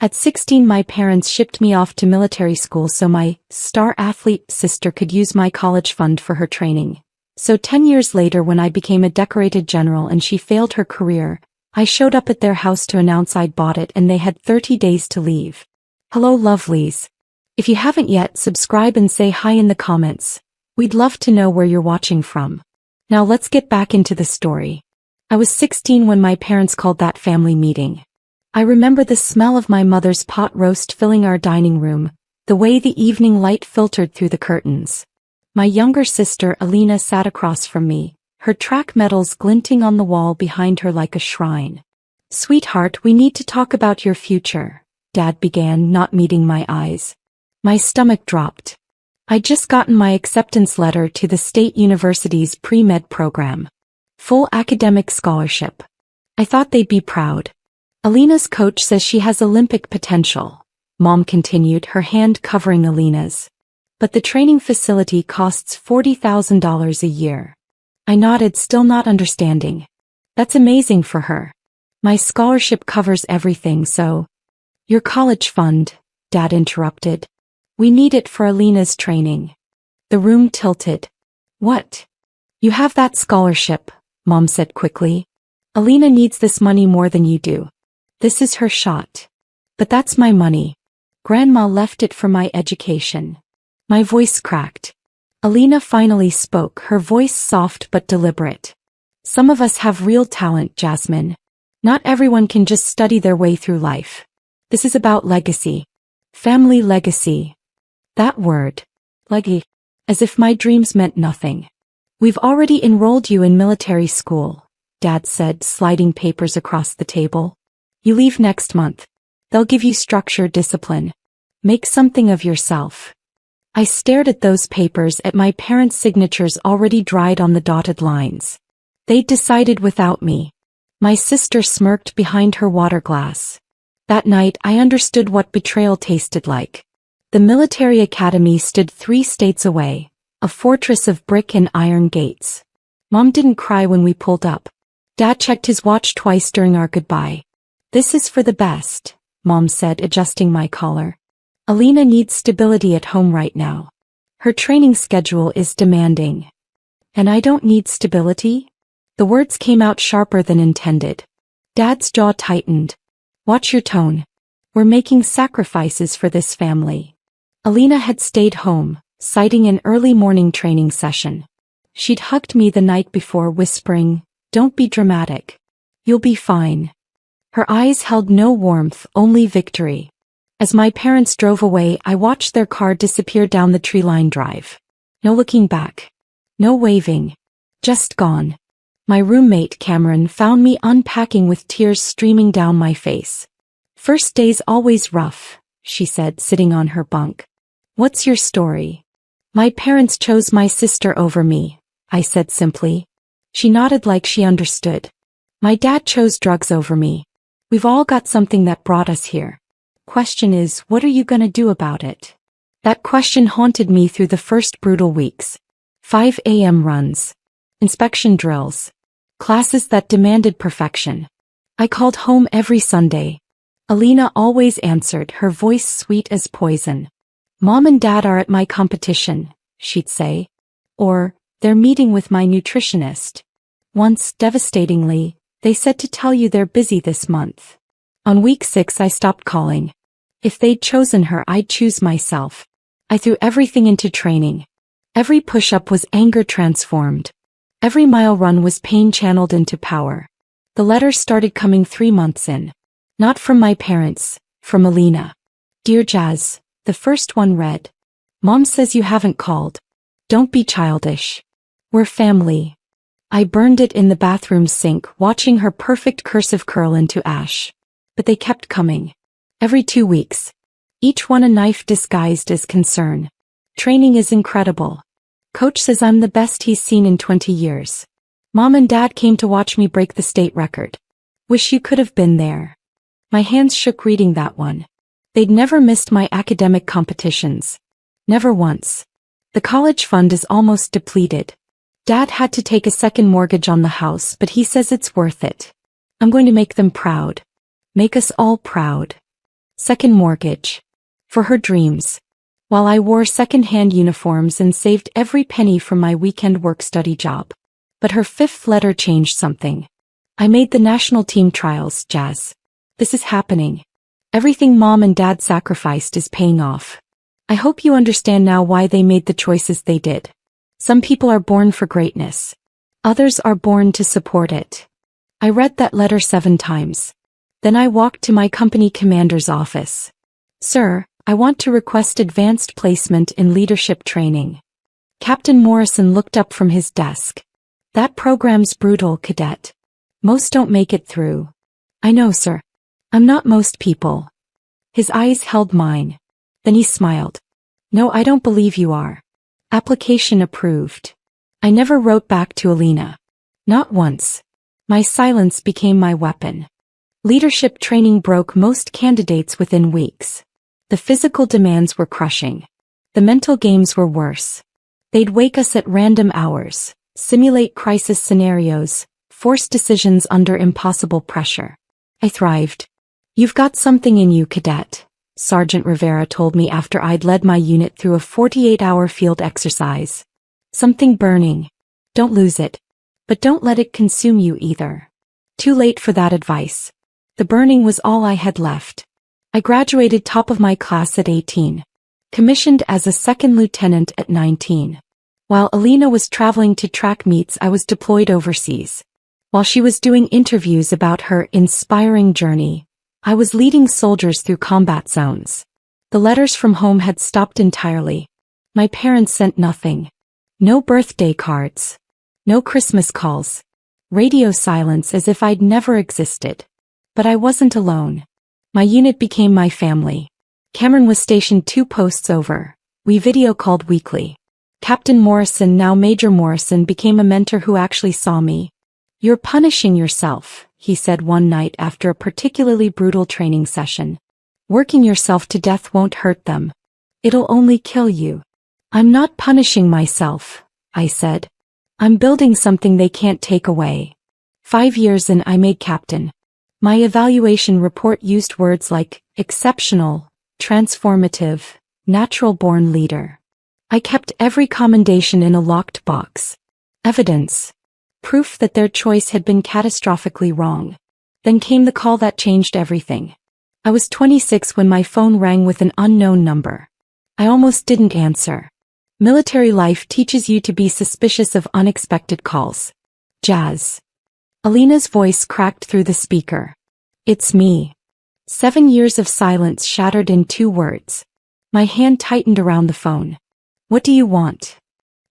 At 16, my parents shipped me off to military school so my star athlete sister could use my college fund for her training. So 10 years later, when I became a decorated general and she failed her career, I showed up at their house to announce I'd bought it and they had 30 days to leave. Hello lovelies. If you haven't yet, subscribe and say hi in the comments. We'd love to know where you're watching from. Now let's get back into the story. I was 16 when my parents called that family meeting. I remember the smell of my mother's pot roast filling our dining room, the way the evening light filtered through the curtains. My younger sister Alina sat across from me, her track medals glinting on the wall behind her like a shrine. "Sweetheart, we need to talk about your future," Dad began, not meeting my eyes. My stomach dropped. I'd just gotten my acceptance letter to the State University's pre-med program. Full academic scholarship. I thought they'd be proud. "Alina's coach says she has Olympic potential," Mom continued, her hand covering Alina's. "But the training facility costs $40,000 a year." I nodded, still not understanding. "That's amazing for her. My scholarship covers everything, so—" "Your college fund," Dad interrupted. "We need it for Alina's training." The room tilted. "What? You have that scholarship," Mom said quickly. "Alina needs this money more than you do. This is her shot." "But that's my money. Grandma left it for my education." My voice cracked. Alina finally spoke, her voice soft but deliberate. "Some of us have real talent, Jasmine. Not everyone can just study their way through life. This is about legacy. Family legacy." That word. Legacy. As if my dreams meant nothing. "We've already enrolled you in military school," Dad said, sliding papers across the table. "You leave next month. They'll give you structure, discipline. Make something of yourself." I stared at those papers, at my parents' signatures already dried on the dotted lines. They'd decided without me. My sister smirked behind her water glass. That night I understood what betrayal tasted like. The military academy stood 3 states away, a fortress of brick and iron gates. Mom didn't cry when we pulled up. Dad checked his watch twice during our goodbye. "This is for the best," Mom said, adjusting my collar. "Alina needs stability at home right now. Her training schedule is demanding." "And I don't need stability?" The words came out sharper than intended. Dad's jaw tightened. "Watch your tone. We're making sacrifices for this family." Alina had stayed home, citing an early morning training session. She'd hugged me the night before, whispering, "Don't be dramatic. You'll be fine." Her eyes held no warmth, only victory. As my parents drove away, I watched their car disappear down the tree-lined drive. No looking back. No waving. Just gone. My roommate Cameron found me unpacking with tears streaming down my face. "First day's always rough," she said, sitting on her bunk. "What's your story?" "My parents chose my sister over me," I said simply. She nodded like she understood. "My dad chose drugs over me. We've all got something that brought us here. Question is, what are you gonna do about it?" That question haunted me through the first brutal weeks. 5 a.m. runs. Inspection drills. Classes that demanded perfection. I called home every Sunday. Alina always answered, her voice sweet as poison. "Mom and Dad are at my competition," she'd say. Or, "They're meeting with my nutritionist." Once, devastatingly, "They said to tell you they're busy this month." On week 6 I stopped calling. If they'd chosen her, I'd choose myself. I threw everything into training. Every push-up was anger transformed. Every mile run was pain channeled into power. The letters started coming 3 months in. Not from my parents, from Alina. "Dear Jazz," the first one read. "Mom says you haven't called. Don't be childish. We're family." I burned it in the bathroom sink, watching her perfect cursive curl into ash. But they kept coming. Every 2 weeks. Each one a knife disguised as concern. "Training is incredible. Coach says I'm the best he's seen in 20 years. Mom and Dad came to watch me break the state record. Wish you could have been there." My hands shook reading that one. They'd never missed my academic competitions. Never once. The college fund is almost depleted. Dad had to take a second mortgage on the house, but he says it's worth it. I'm going to make them proud. Make us all proud. second mortgage. For her dreams. While I wore second-hand uniforms and saved every penny from my weekend work-study job. But her fifth letter changed something. I made the national team trials, Jazz. This is happening. Everything Mom and Dad sacrificed is paying off. I hope you understand now why they made the choices they did. Some people are born for greatness. Others are born to support it. I read that letter 7 times. Then I walked to my company commander's office. Sir, I want to request advanced placement in leadership training. Captain Morrison looked up from his desk. That program's brutal, cadet. Most don't make it through. I know, sir. I'm not most people. His eyes held mine. Then he smiled. No, I don't believe you are. Application approved. I never wrote back to Alina. Not once. My silence became my weapon. Leadership training broke most candidates within weeks. The physical demands were crushing. The mental games were worse. They'd wake us at random hours, simulate crisis scenarios, force decisions under impossible pressure. I thrived. You've got something in you, cadet, Sergeant Rivera told me after I'd led my unit through a 48-hour field exercise. Something burning. Don't lose it. But don't let it consume you either. Too late for that advice. The burning was all I had left. I graduated top of my class at 18. Commissioned as a second lieutenant at 19. While Alina was traveling to track meets, I was deployed overseas. While she was doing interviews about her inspiring journey, I was leading soldiers through combat zones. The letters from home had stopped entirely. My parents sent nothing. No birthday cards. No Christmas calls. Radio silence as if I'd never existed. But I wasn't alone. My unit became my family. Cameron was stationed 2 posts over. We video called weekly. Captain Morrison, now Major Morrison, became a mentor who actually saw me. You're punishing yourself, he said one night after a particularly brutal training session. Working yourself to death won't hurt them. It'll only kill you. I'm not punishing myself, I said. I'm building something they can't take away. 5 years in, I made captain. My evaluation report used words like exceptional, transformative, natural-born leader. I kept every commendation in a locked box. Evidence. Proof that their choice had been catastrophically wrong. Then came the call that changed everything. I was 26 when my phone rang with an unknown number. I almost didn't answer. Military life teaches you to be suspicious of unexpected calls. Jazz. Alina's voice cracked through the speaker. It's me. 7 years of silence shattered in 2 words. My hand tightened around the phone. What do you want?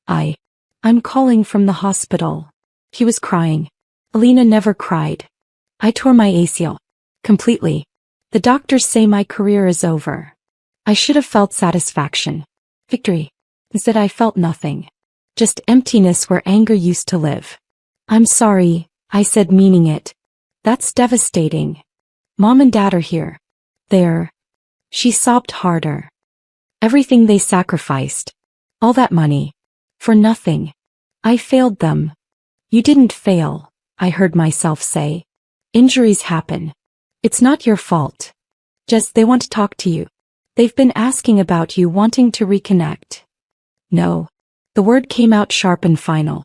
I'm calling from the hospital. He was crying. Alina never cried. I tore my ACL. Completely. The doctors say my career is over. I should have felt satisfaction. Victory. Instead I felt nothing. Just emptiness where anger used to live. I'm sorry, I said, meaning it. That's devastating. Mom and Dad are here. They're... She sobbed harder. Everything they sacrificed. All that money. For nothing. I failed them. You didn't fail, I heard myself say. Injuries happen. It's not your fault. Just they want to talk to you. They've been asking about you, wanting to reconnect. No. The word came out sharp and final.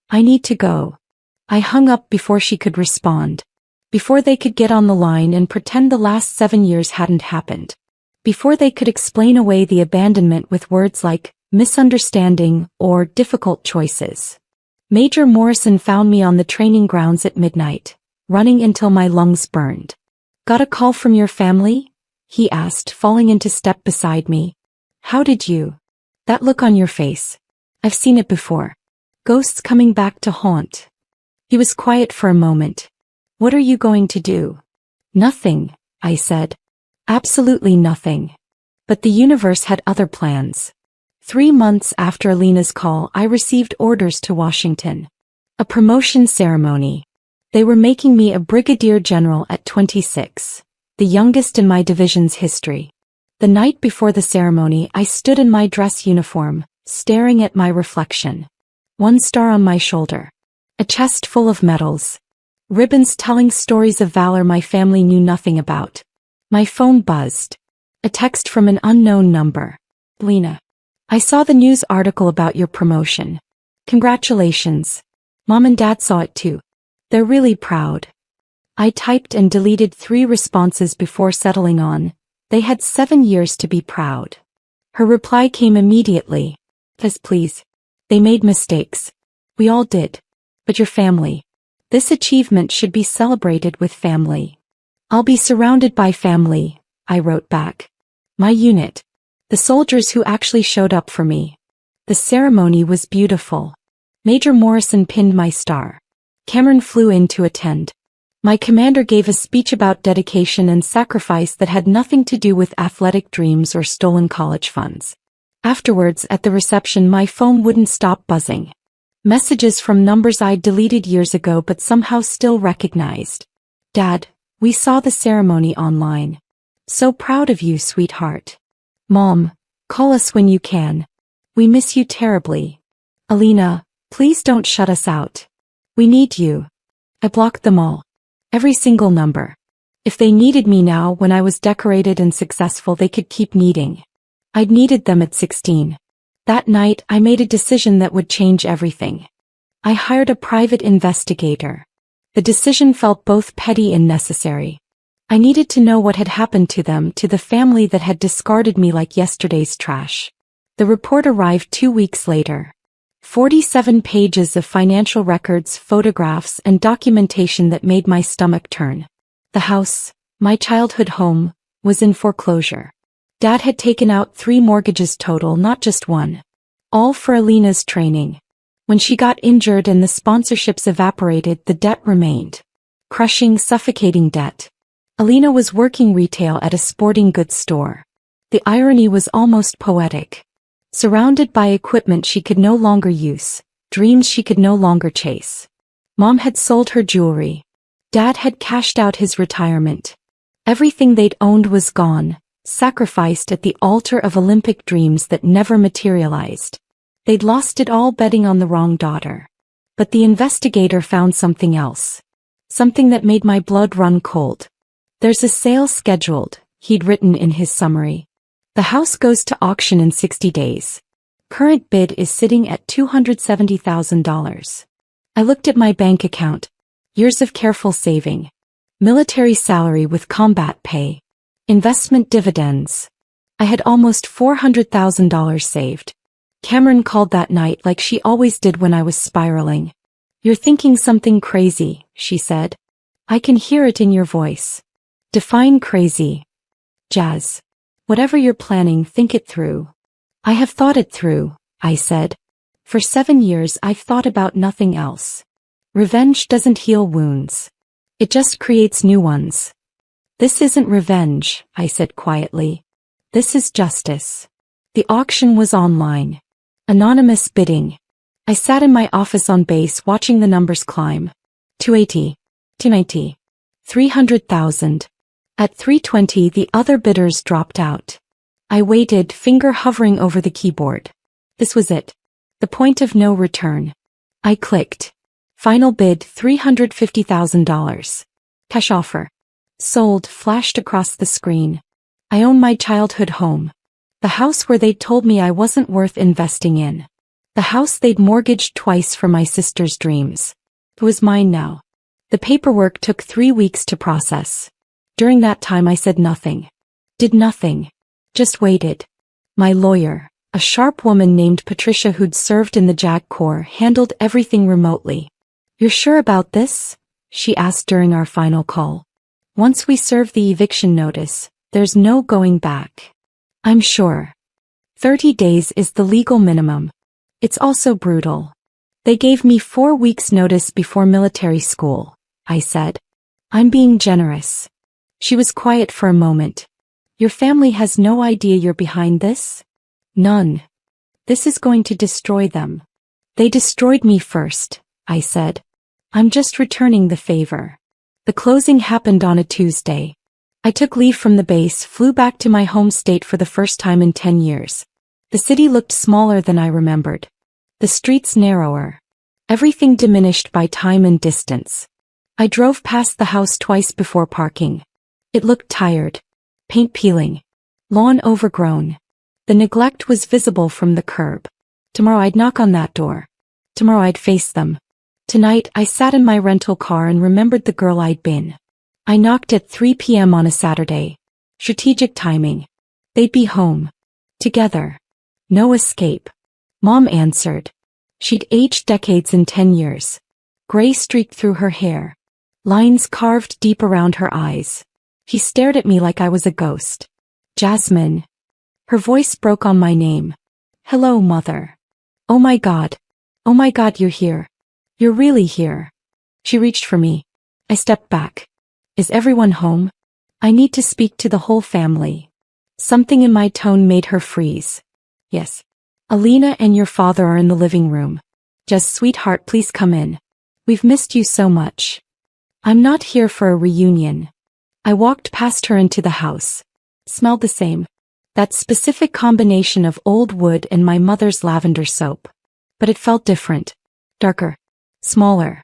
I need to go. I hung up before she could respond. Before they could get on the line and pretend the last 7 years hadn't happened. Before they could explain away the abandonment with words like misunderstanding or difficult choices. Major Morrison found me on the training grounds at midnight, running until my lungs burned. Got a call from your family? He asked, falling into step beside me. How did you? That look on your face. I've seen it before. Ghosts coming back to haunt. He was quiet for a moment. What are you going to do? Nothing, I said. Absolutely nothing. But the universe had other plans. 3 months after Alina's call, I received orders to Washington. A promotion ceremony. They were making me a brigadier general at 26, the youngest in my division's history. The night before the ceremony, I stood in my dress uniform, staring at my reflection. 1 star on my shoulder. A chest full of medals. Ribbons telling stories of valor my family knew nothing about. My phone buzzed. A text from an unknown number. Lena. I saw the news article about your promotion. Congratulations. Mom and Dad saw it too. They're really proud. I typed and deleted 3 responses before settling on, they had 7 years to be proud. Her reply came immediately. Please. They made mistakes. We all did. But your family. This achievement should be celebrated with family. I'll be surrounded by family, I wrote back. My unit. The soldiers who actually showed up for me. The ceremony was beautiful. Major Morrison pinned my star. Cameron flew in to attend. My commander gave a speech about dedication and sacrifice that had nothing to do with athletic dreams or stolen college funds. Afterwards, at the reception, my phone wouldn't stop buzzing. Messages from numbers I'd deleted years ago but somehow still recognized. Dad, we saw the ceremony online. So proud of you, sweetheart. Mom, call us when you can. We miss you terribly. Alina, please don't shut us out. We need you. I blocked them all. Every single number. If they needed me now when I was decorated and successful, they could keep needing. I'd needed them at 16. That night, I made a decision that would change everything. I hired a private investigator. The decision felt both petty and necessary. I needed to know what had happened to them, to the family that had discarded me like yesterday's trash. The report arrived 2 weeks later. 47 pages of financial records, photographs, and documentation that made my stomach turn. The house, my childhood home, was in foreclosure. Dad had taken out 3 mortgages total, not just one. All for Alina's training. When she got injured and the sponsorships evaporated, the debt remained. Crushing, suffocating debt. Alina was working retail at a sporting goods store. The irony was almost poetic. Surrounded by equipment she could no longer use, dreams she could no longer chase. Mom had sold her jewelry. Dad had cashed out his retirement. Everything they'd owned was gone, sacrificed at the altar of Olympic dreams that never materialized. They'd lost it all betting on the wrong daughter. But the investigator found something else. Something that made my blood run cold. There's a sale scheduled, he'd written in his summary. The house goes to auction in 60 days. Current bid is sitting at $270,000. I looked at my bank account. Years of careful saving. Military salary with combat pay. Investment dividends. I had almost $400,000 saved. Cameron called that night like she always did when I was spiraling. You're thinking something crazy, she said. I can hear it in your voice. Define crazy. Jazz. Whatever you're planning, think it through. I have thought it through, I said. For 7 years I've thought about nothing else. Revenge doesn't heal wounds. It just creates new ones. This isn't revenge, I said quietly. This is justice. The auction was online. Anonymous bidding. I sat in my office on base watching the numbers climb. 280. 290. 300,000. At 320 the other bidders dropped out. I waited, finger hovering over the keyboard. This was it. The point of no return. I clicked. Final bid $350,000. Cash offer. Sold flashed across the screen. I own my childhood home. The house where they'd told me I wasn't worth investing in. The house they'd mortgaged twice for my sister's dreams. It was mine now. The paperwork took 3 weeks to process. During that time I said nothing. Did nothing. Just waited. My lawyer, a sharp woman named Patricia who'd served in the JAG Corps, handled everything remotely. You're sure about this? She asked during our final call. Once we serve the eviction notice, there's no going back. I'm sure. 30 days is the legal minimum. It's also brutal. They gave me 4 weeks notice before military school, I said. I'm being generous. She was quiet for a moment. Your family has no idea you're behind this? None. This is going to destroy them. They destroyed me first, I said. I'm just returning the favor. The closing happened on a Tuesday. I took leave from the base, flew back to my home state for the first time in 10 years. The city looked smaller than I remembered. The streets narrower. Everything diminished by time and distance. I drove past the house twice before parking. It looked tired. Paint peeling. Lawn overgrown. The neglect was visible from the curb. Tomorrow I'd knock on that door. Tomorrow I'd face them. Tonight I sat in my rental car and remembered the girl I'd been. I knocked at 3 p.m. on a Saturday. Strategic timing. They'd be home. Together. No escape. Mom answered. She'd aged decades in 10 years. Gray streaked through her hair. Lines carved deep around her eyes. He stared at me like I was a ghost. Jasmine. Her voice broke on my name. Hello, Mother. Oh my God. Oh my God, you're here. You're really here. She reached for me. I stepped back. Is everyone home? I need to speak to the whole family. Something in my tone made her freeze. Yes. Alina and your father are in the living room. Just sweetheart, please come in. We've missed you so much. I'm not here for a reunion. I walked past her into the house. Smelled the same. That specific combination of old wood and my mother's lavender soap. But it felt different. Darker. Smaller.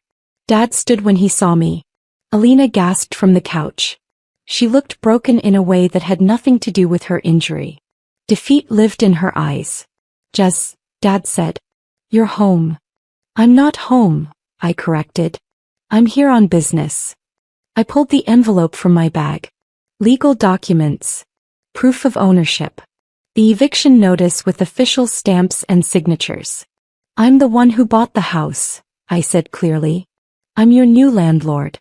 Dad stood when he saw me. Alina gasped from the couch. She looked broken in a way that had nothing to do with her injury. Defeat lived in her eyes. Jess, Dad said. You're home. I'm not home, I corrected. I'm here on business. I pulled the envelope from my bag. Legal documents. Proof of ownership. The eviction notice with official stamps and signatures. I'm the one who bought the house, I said clearly. I'm your new landlord.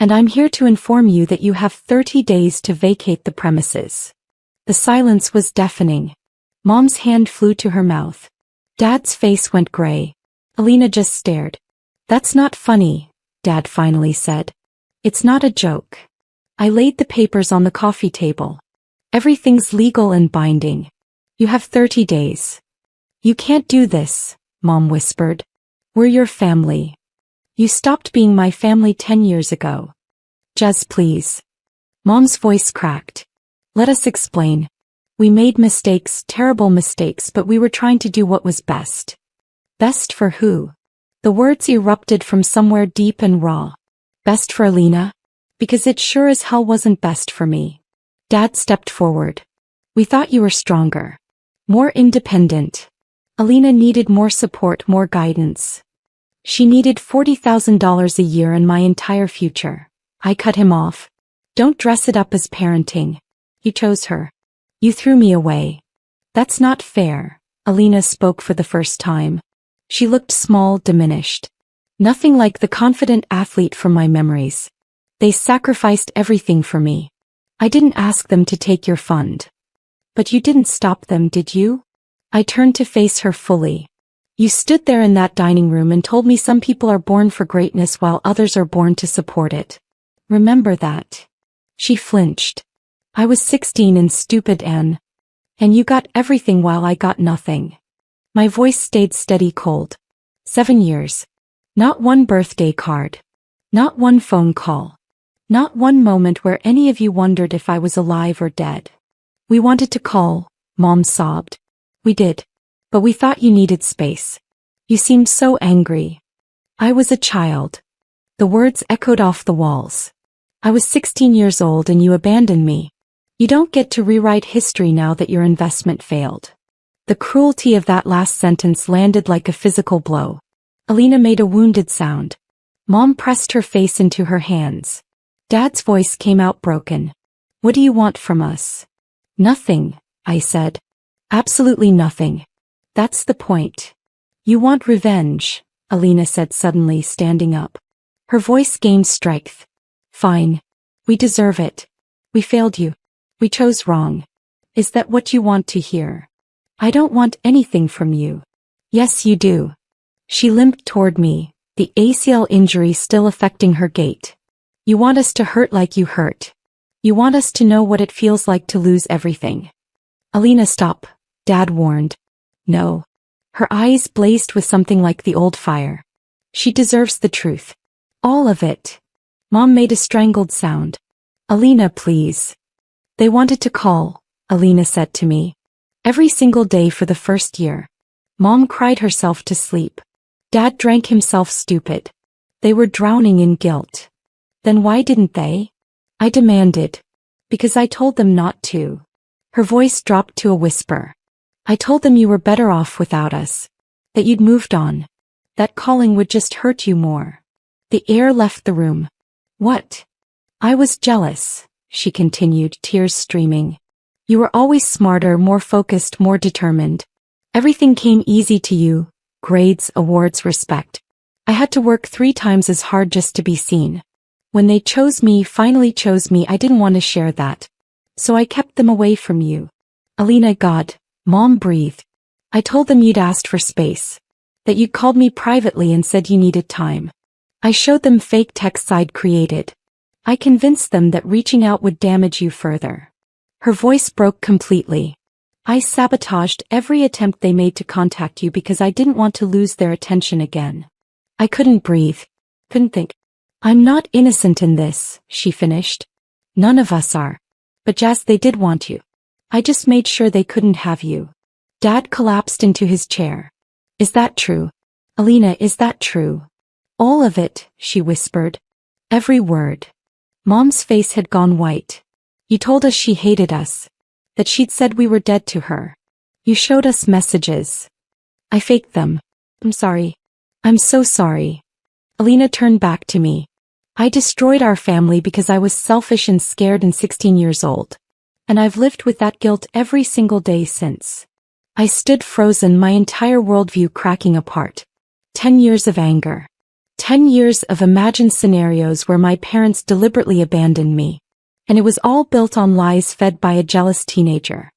And I'm here to inform you that you have 30 days to vacate the premises. The silence was deafening. Mom's hand flew to her mouth. Dad's face went gray. Alina just stared. That's not funny, Dad finally said. It's not a joke. I laid the papers on the coffee table. Everything's legal and binding. You have 30 days. You can't do this, Mom whispered. We're your family. You stopped being my family 10 years ago. Jess, please. Mom's voice cracked. Let us explain. We made mistakes, terrible mistakes, but we were trying to do what was best. Best for who? The words erupted from somewhere deep and raw. Best for Alina? Because it sure as hell wasn't best for me. Dad stepped forward. We thought you were stronger. More independent. Alina needed more support, more guidance. She needed $40,000 a year and my entire future. I cut him off. Don't dress it up as parenting. You chose her. You threw me away. That's not fair. Alina spoke for the first time. She looked small, diminished. Nothing like the confident athlete from my memories. They sacrificed everything for me. I didn't ask them to take your fund. But you didn't stop them, did you? I turned to face her fully. You stood there in that dining room and told me some people are born for greatness while others are born to support it. Remember that. She flinched. I was 16 and stupid, Anne. And you got everything while I got nothing. My voice stayed steady cold. 7 years. Not one birthday card. Not one phone call. Not one moment where any of you wondered if I was alive or dead. We wanted to call, Mom sobbed. We did. But we thought you needed space. You seemed so angry. I was a child. The words echoed off the walls. I was 16 years old and you abandoned me. You don't get to rewrite history now that your investment failed. The cruelty of that last sentence landed like a physical blow. Alina made a wounded sound. Mom pressed her face into her hands. Dad's voice came out broken. What do you want from us? Nothing, I said. Absolutely nothing. That's the point. You want revenge, Alina said suddenly, standing up. Her voice gained strength. Fine. We deserve it. We failed you. We chose wrong. Is that what you want to hear? I don't want anything from you. Yes, you do. She limped toward me, the ACL injury still affecting her gait. You want us to hurt like you hurt. You want us to know what it feels like to lose everything. Alina, stop, Dad warned. No. Her eyes blazed with something like the old fire. She deserves the truth. All of it. Mom made a strangled sound. Alina, please. They wanted to call, Alina said to me. Every single day for the first year. Mom cried herself to sleep. Dad drank himself stupid. They were drowning in guilt. Then why didn't they? I demanded. Because I told them not to. Her voice dropped to a whisper. I told them you were better off without us. That you'd moved on. That calling would just hurt you more. The air left the room. What? I was jealous, she continued, tears streaming. You were always smarter, more focused, more determined. Everything came easy to you. Grades, awards, respect. I had to work 3 times as hard just to be seen. When they finally chose me, I didn't want to share that. So I kept them away from you. Alina, God, Mom breathed. I told them you'd asked for space. That you'd called me privately and said you needed time. I showed them fake texts I'd created. I convinced them that reaching out would damage you further. Her voice broke completely. I sabotaged every attempt they made to contact you because I didn't want to lose their attention again. I couldn't breathe. Couldn't think. I'm not innocent in this, she finished. None of us are. But Jazz, they did want you. I just made sure they couldn't have you. Dad collapsed into his chair. Is that true? Alina, is that true? All of it, she whispered. Every word. Mom's face had gone white. You told us she hated us. That she'd said we were dead to her. You showed us messages. I faked them. I'm sorry. I'm so sorry. Alina turned back to me. I destroyed our family because I was selfish and scared and 16 years old. And I've lived with that guilt every single day since. I stood frozen, my entire worldview cracking apart. 10 years of anger. 10 years of imagined scenarios where my parents deliberately abandoned me. And it was all built on lies fed by a jealous teenager.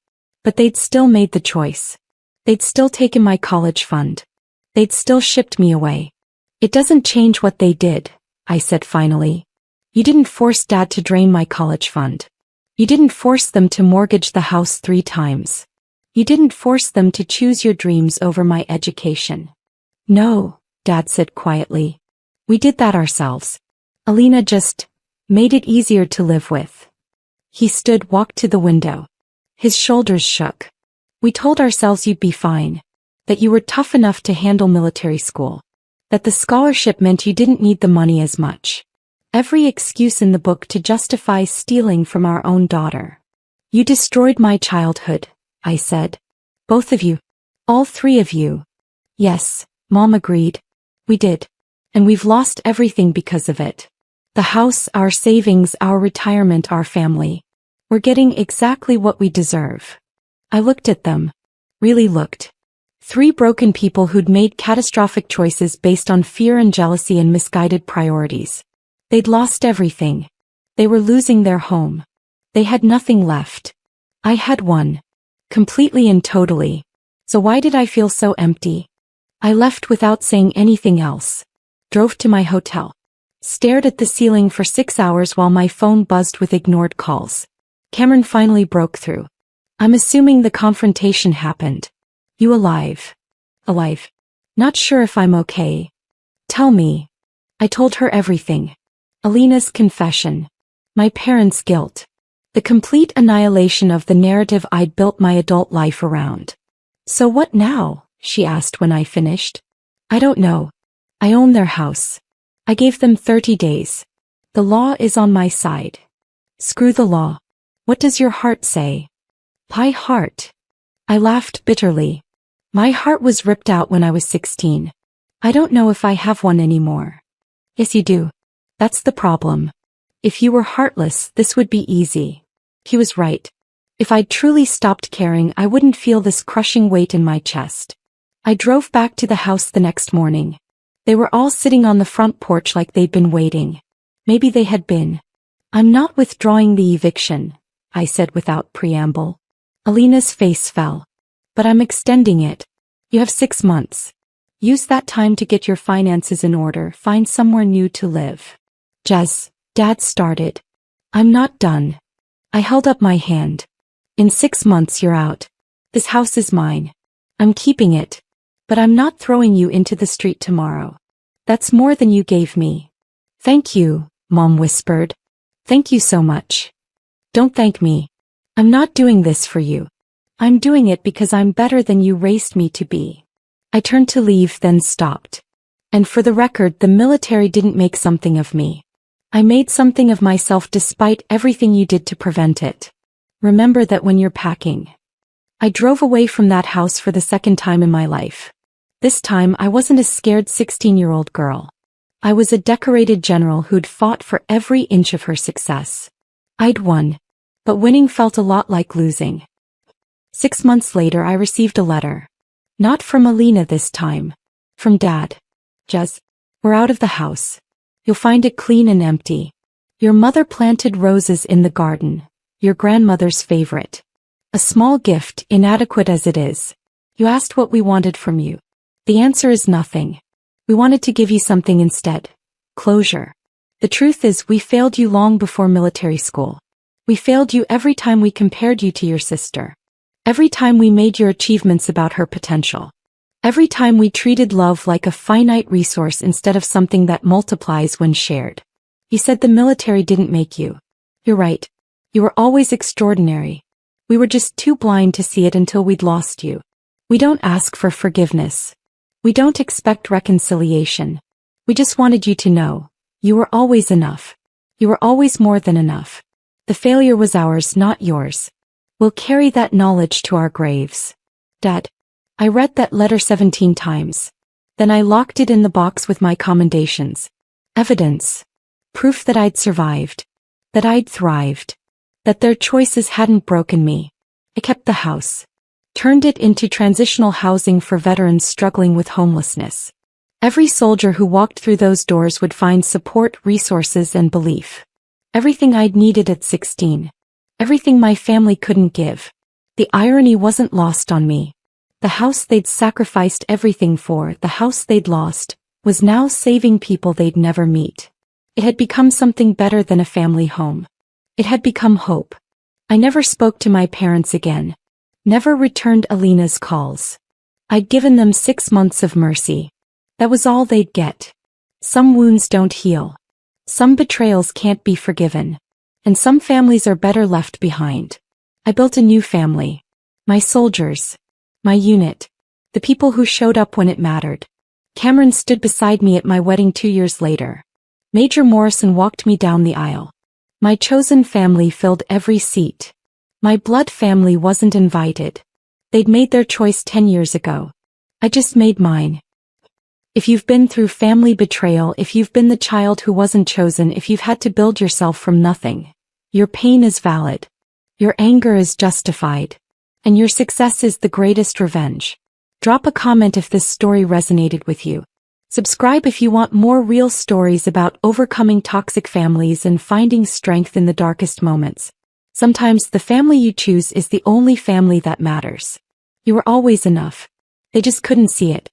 But they'd still made the choice. They'd still taken my college fund. They'd still shipped me away. It doesn't change what they did, I said finally. You didn't force Dad to drain my college fund. You didn't force them to mortgage the house 3 times. You didn't force them to choose your dreams over my education. No, Dad said quietly. We did that ourselves. Alina just made it easier to live with. He stood, walked to the window. His shoulders shook. We told ourselves you'd be fine. That you were tough enough to handle military school. That the scholarship meant you didn't need the money as much. Every excuse in the book to justify stealing from our own daughter. You destroyed my childhood, I said. Both of you. All 3 of you. Yes, Mom agreed. We did. And we've lost everything because of it. The house, our savings, our retirement, our family. We're getting exactly what we deserve. I looked at them. Really looked. 3 broken people who'd made catastrophic choices based on fear and jealousy and misguided priorities. They'd lost everything. They were losing their home. They had nothing left. I had one. Completely and totally. So why did I feel so empty? I left without saying anything else. Drove to my hotel. Stared at the ceiling for 6 hours while my phone buzzed with ignored calls. Cameron finally broke through. I'm assuming the confrontation happened. You alive? Alive. Not sure if I'm okay. Tell me. I told her everything. Alina's confession. My parents' guilt. The complete annihilation of the narrative I'd built my adult life around. So what now? She asked when I finished. I don't know. I own their house. I gave them 30 days. The law is on my side. Screw the law. What does your heart say? My heart. I laughed bitterly. My heart was ripped out when I was 16. I don't know if I have one anymore. Yes, you do. That's the problem. If you were heartless, this would be easy. He was right. If I'd truly stopped caring, I wouldn't feel this crushing weight in my chest. I drove back to the house the next morning. They were all sitting on the front porch like they'd been waiting. Maybe they had been. I'm not withdrawing the eviction, I said without preamble. Alina's face fell. But I'm extending it. You have 6 months. Use that time to get your finances in order, find somewhere new to live. Jazz, Dad started. I'm not done. I held up my hand. In 6 months you're out. This house is mine. I'm keeping it. But I'm not throwing you into the street tomorrow. That's more than you gave me. Thank you, Mom whispered. Thank you so much. Don't thank me. I'm not doing this for you. I'm doing it because I'm better than you raised me to be. I turned to leave, then stopped. And for the record, the military didn't make something of me. I made something of myself despite everything you did to prevent it. Remember that when you're packing. I drove away from that house for the second time in my life. This time I wasn't a scared 16-year-old girl. I was a decorated general who'd fought for every inch of her success. I'd won. But winning felt a lot like losing. 6 months later I received a letter. Not from Alina this time. From Dad. Jez, we're out of the house. You'll find it clean and empty. Your mother planted roses in the garden. Your grandmother's favorite. A small gift, inadequate as it is. You asked what we wanted from you. The answer is nothing. We wanted to give you something instead. Closure. The truth is we failed you long before military school. We failed you every time we compared you to your sister. Every time we made your achievements about her potential. Every time we treated love like a finite resource instead of something that multiplies when shared. You said the military didn't make you. You're right. You were always extraordinary. We were just too blind to see it until we'd lost you. We don't ask for forgiveness. We don't expect reconciliation. We just wanted you to know. You were always enough. You were always more than enough. The failure was ours, not yours. We'll carry that knowledge to our graves. Dad. I read that letter 17 times. Then I locked it in the box with my commendations. Evidence. Proof that I'd survived. That I'd thrived. That their choices hadn't broken me. I kept the house. Turned it into transitional housing for veterans struggling with homelessness. Every soldier who walked through those doors would find support, resources, and belief. Everything I'd needed at 16. Everything my family couldn't give. The irony wasn't lost on me. The house they'd sacrificed everything for, the house they'd lost, was now saving people they'd never meet. It had become something better than a family home. It had become hope. I never spoke to my parents again. Never returned Alina's calls. I'd given them 6 months of mercy. That was all they'd get. Some wounds don't heal. Some betrayals can't be forgiven. And some families are better left behind. I built a new family. My soldiers. My unit. The people who showed up when it mattered. Cameron stood beside me at my wedding 2 years later. Major Morrison walked me down the aisle. My chosen family filled every seat. My blood family wasn't invited. They'd made their choice 10 years ago. I just made mine. If you've been through family betrayal, if you've been the child who wasn't chosen, if you've had to build yourself from nothing, your pain is valid. Your anger is justified. And your success is the greatest revenge. Drop a comment if this story resonated with you. Subscribe if you want more real stories about overcoming toxic families and finding strength in the darkest moments. Sometimes the family you choose is the only family that matters. You were always enough. They just couldn't see it.